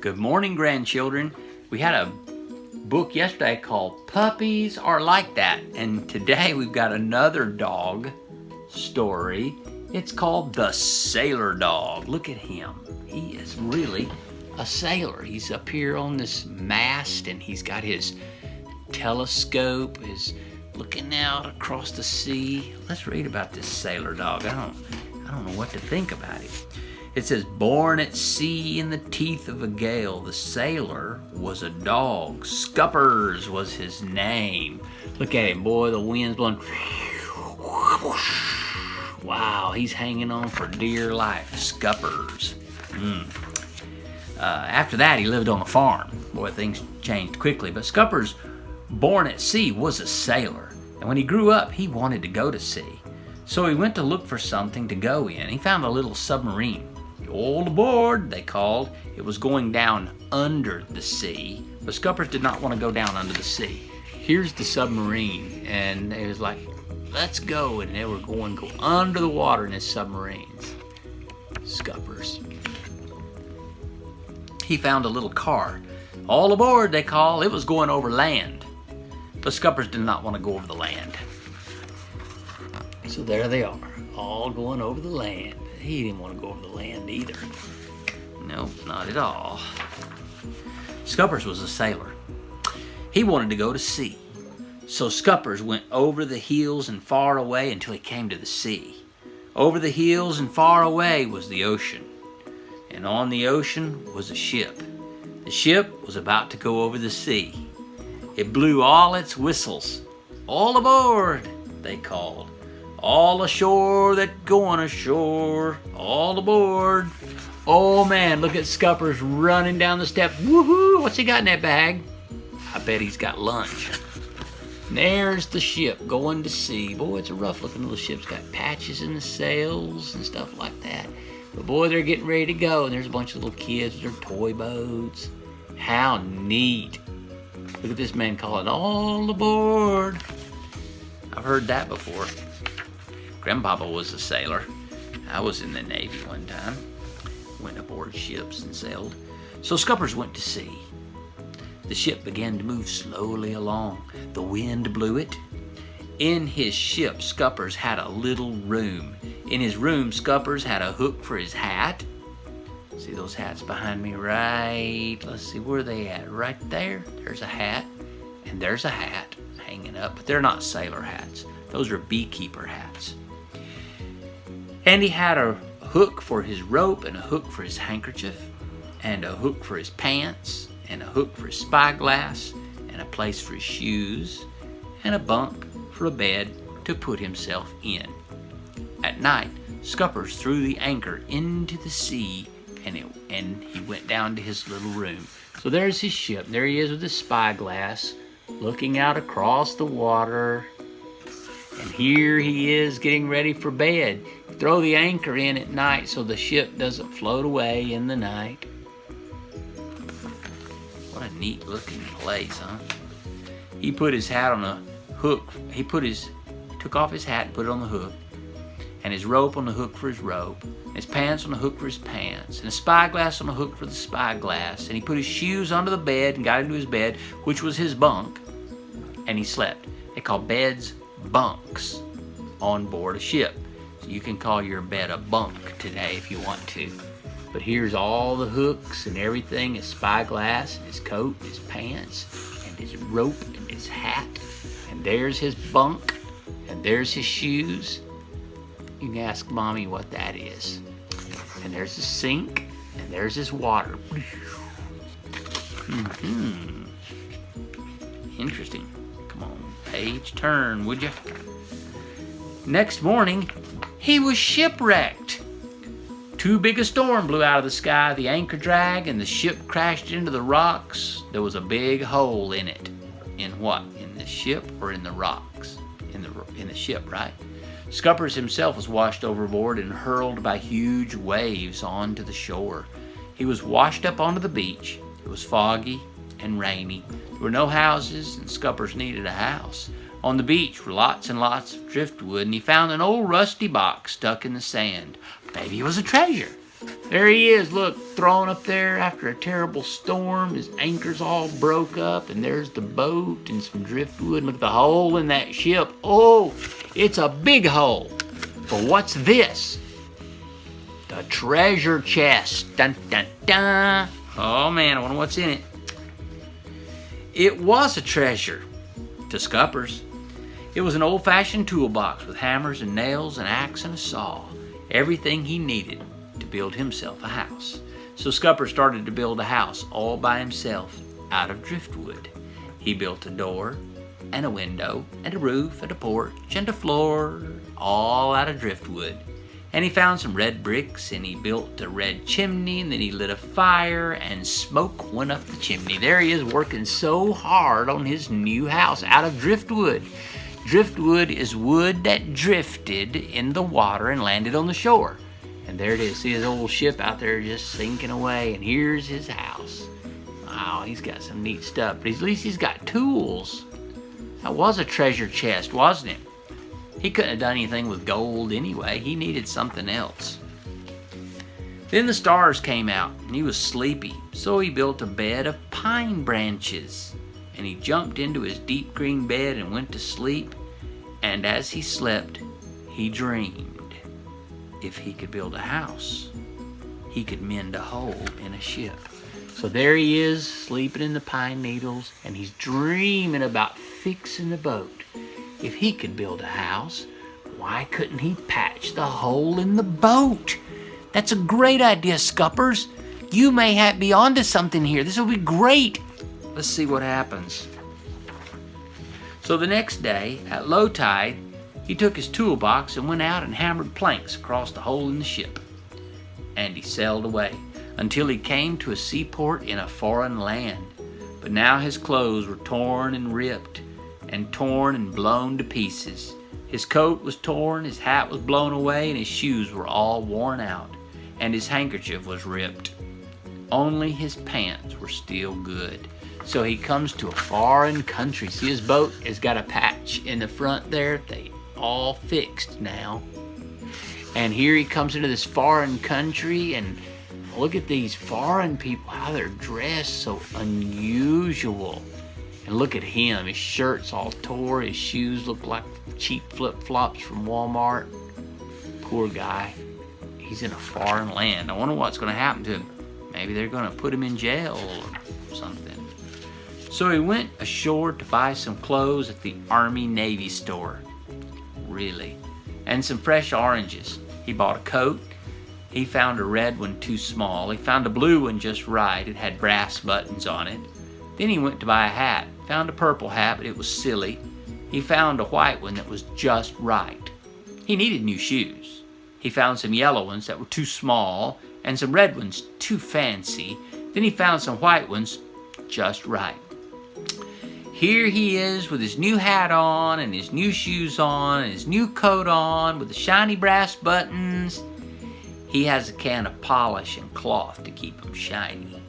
Good morning, grandchildren. We had a book yesterday called Puppies Are Like That, and today we've got another dog story. It's called The Sailor Dog. Look at him. He is really a sailor. He's up here on this mast and he's got his telescope, is looking out across the sea. Let's read about this sailor dog. I don't know what to think about him. It says, born at sea in the teeth of a gale, the sailor was a dog. Scuppers was his name. Look at him, boy, the wind's blowing. Wow, he's hanging on for dear life. Scuppers. After that, he lived on a farm. Boy, things changed quickly. But Scuppers, born at sea, was a sailor. And when he grew up, he wanted to go to sea. So he went to look for something to go in. He found a little submarine. All aboard, they called. It was going down under the sea. But Scuppers did not want to go down under the sea. Here's the submarine. And it was like, let's go. And they were going to go under the water in his submarines. Scuppers. He found a little car. All aboard, they call. It was going over land. But Scuppers did not want to go over the land. So there they are, all going over the land. He didn't want to go over the land either. Nope, not at all. Scuppers was a sailor. He wanted to go to sea. So Scuppers went over the hills and far away until he came to the sea. Over the hills and far away was the ocean. And on the ocean was a ship. The ship was about to go over the sea. It blew all its whistles. All aboard, they called. All ashore that going ashore. All aboard. Oh man, look at Scuppers running down the step. Woohoo! What's he got in that bag? I bet he's got lunch. And there's the ship going to sea. Boy, it's a rough looking little ship. It's got patches in the sails and stuff like that. But boy, they're getting ready to go. And there's a bunch of little kids with their toy boats. How neat. Look at this man calling, all aboard. I've heard that before. Grandpapa was a sailor. I was in the Navy one time. Went aboard ships and sailed. So Scuppers went to sea. The ship began to move slowly along. The wind blew it. In his ship, Scuppers had a little room. In his room, Scuppers had a hook for his hat. See those hats behind me, right? Let's see, where are they at? Right there. There's a hat. And there's a hat hanging up. But they're not sailor hats. Those are beekeeper hats. And he had a hook for his rope and a hook for his handkerchief and a hook for his pants and a hook for his spyglass and a place for his shoes and a bunk for a bed to put himself in. At night, Scuppers threw the anchor into the sea and he went down to his little room. So there's his ship. There he is with his spyglass looking out across the water. And here he is getting ready for bed. Throw the anchor in at night so the ship doesn't float away in the night. What a neat looking place, huh? He put his hat on a hook. Took off his hat and put it on the hook. And his rope on the hook for his rope. And his pants on the hook for his pants. And his spyglass on the hook for the spyglass. And he put his shoes under the bed and got into his bed, which was his bunk. And he slept. They call beds bunks on board a ship. So you can call your bed a bunk today if you want to. But here's all the hooks and everything, his spyglass, and his coat, and his pants, and his rope, and his hat. And there's his bunk, and there's his shoes. You can ask Mommy what that is. And there's his sink, and there's his water. Interesting. Come on, page turn, would you? Next morning, he was shipwrecked. Too big a storm blew out of the sky. The anchor dragged and the ship crashed into the rocks. There was a big hole in it. In what? In the ship or in the rocks? In the ship, right? Scuppers himself was washed overboard and hurled by huge waves onto the shore. He was washed up onto the beach. It was foggy and rainy. There were no houses, and Scuppers needed a house. On the beach were lots and lots of driftwood, and he found an old rusty box stuck in the sand. Maybe it was a treasure. There he is, look, thrown up there after a terrible storm. His anchor's all broke up, and there's the boat and some driftwood. Look at the hole in that ship. Oh, it's a big hole. But what's this? The treasure chest. Dun, dun, dun. Oh, man, I wonder what's in it. It was a treasure to Scuppers. It was an old-fashioned toolbox with hammers and nails, an axe and a saw. Everything he needed to build himself a house. So Scuppers started to build a house all by himself out of driftwood. He built a door and a window and a roof and a porch and a floor, all out of driftwood. And he found some red bricks and he built a red chimney, and then he lit a fire and smoke went up the chimney. There he is working so hard on his new house out of driftwood. Driftwood is wood that drifted in the water and landed on the shore. And there it is. See his old ship out there just sinking away. And here's his house. Wow, he's got some neat stuff. But at least he's got tools. That was a treasure chest, wasn't it? He couldn't have done anything with gold anyway. He needed something else. Then the stars came out, and he was sleepy. So he built a bed of pine branches. And he jumped into his deep green bed and went to sleep. And as he slept, he dreamed. If he could build a house, he could mend a hole in a ship. So there he is, sleeping in the pine needles, and he's dreaming about fixing the boat. If he could build a house, why couldn't he patch the hole in the boat? That's a great idea, Scuppers. You may be onto something here. This will be great. Let's see what happens. So the next day, at low tide, he took his toolbox and went out and hammered planks across the hole in the ship. And he sailed away until he came to a seaport in a foreign land. But now his clothes were torn and ripped, and torn and blown to pieces. His coat was torn, his hat was blown away, and his shoes were all worn out, and his handkerchief was ripped. Only his pants were still good. So he comes to a foreign country. See, his boat has got a patch in the front there. They all fixed now. And here he comes into this foreign country, and look at these foreign people, how they're dressed so unusual. And look at him, his shirt's all tore, his shoes look like cheap flip-flops from Walmart. Poor guy, he's in a foreign land. I wonder what's gonna happen to him. Maybe they're gonna put him in jail or something. So he went ashore to buy some clothes at the Army-Navy store. Really. And some fresh oranges. He bought a coat. He found a red one too small. He found a blue one just right. It had brass buttons on it. Then he went to buy a hat. Found a purple hat, but it was silly. He found a white one that was just right. He needed new shoes. He found some yellow ones that were too small and some red ones too fancy. Then he found some white ones just right. Here he is with his new hat on and his new shoes on and his new coat on with the shiny brass buttons. He has a can of polish and cloth to keep them shiny.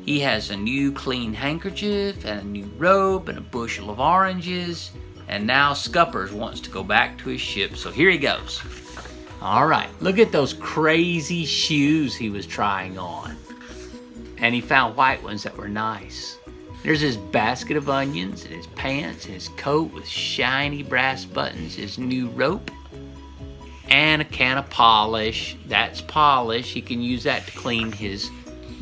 He has a new clean handkerchief and a new rope and a bushel of oranges. And now Scuppers wants to go back to his ship, so here he goes. All right, look at those crazy shoes he was trying on. And he found white ones that were nice. There's his basket of onions and his pants and his coat with shiny brass buttons, his new rope, and a can of polish. That's polish. He can use that to clean his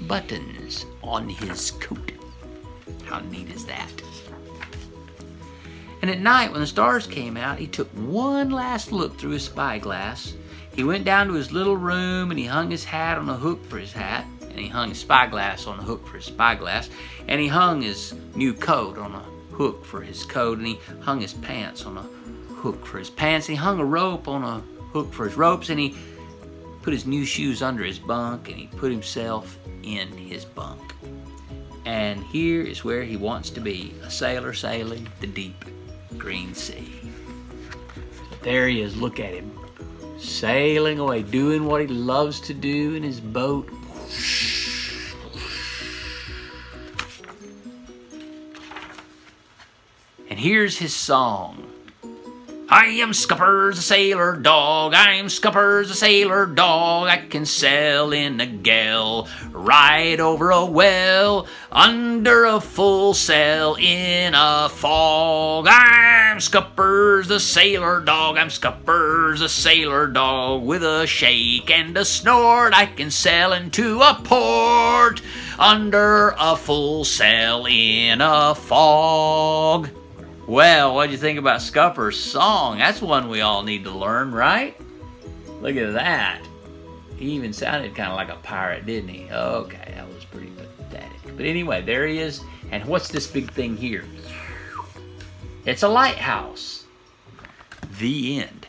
buttons on his coat. How neat is that? And at night, when the stars came out, he took one last look through his spyglass. He went down to his little room and he hung his hat on a hook for his hat. And he hung his spyglass on a hook for his spyglass. And he hung his new coat on a hook for his coat. And he hung his pants on a hook for his pants. And he hung a rope on a hook for his ropes. And he put his new shoes under his bunk. And he put himself in his bunk. And here is where he wants to be, a sailor sailing the deep green sea. There he is, look at him, sailing away, doing what he loves to do in his boat. And here's his song. I am Scuppers the sailor dog, I'm Scuppers the sailor dog. I can sail in a gale, ride over a well, under a full sail in a fog. I'm Scuppers the sailor dog, I'm Scuppers the sailor dog. With a shake and a snort, I can sail into a port, under a full sail in a fog. Well, what do you think about Scupper's song? That's one we all need to learn, right? Look at that. He even sounded kind of like a pirate, didn't he? Okay, that was pretty pathetic. But anyway, there he is. And what's this big thing here? It's a lighthouse. The end.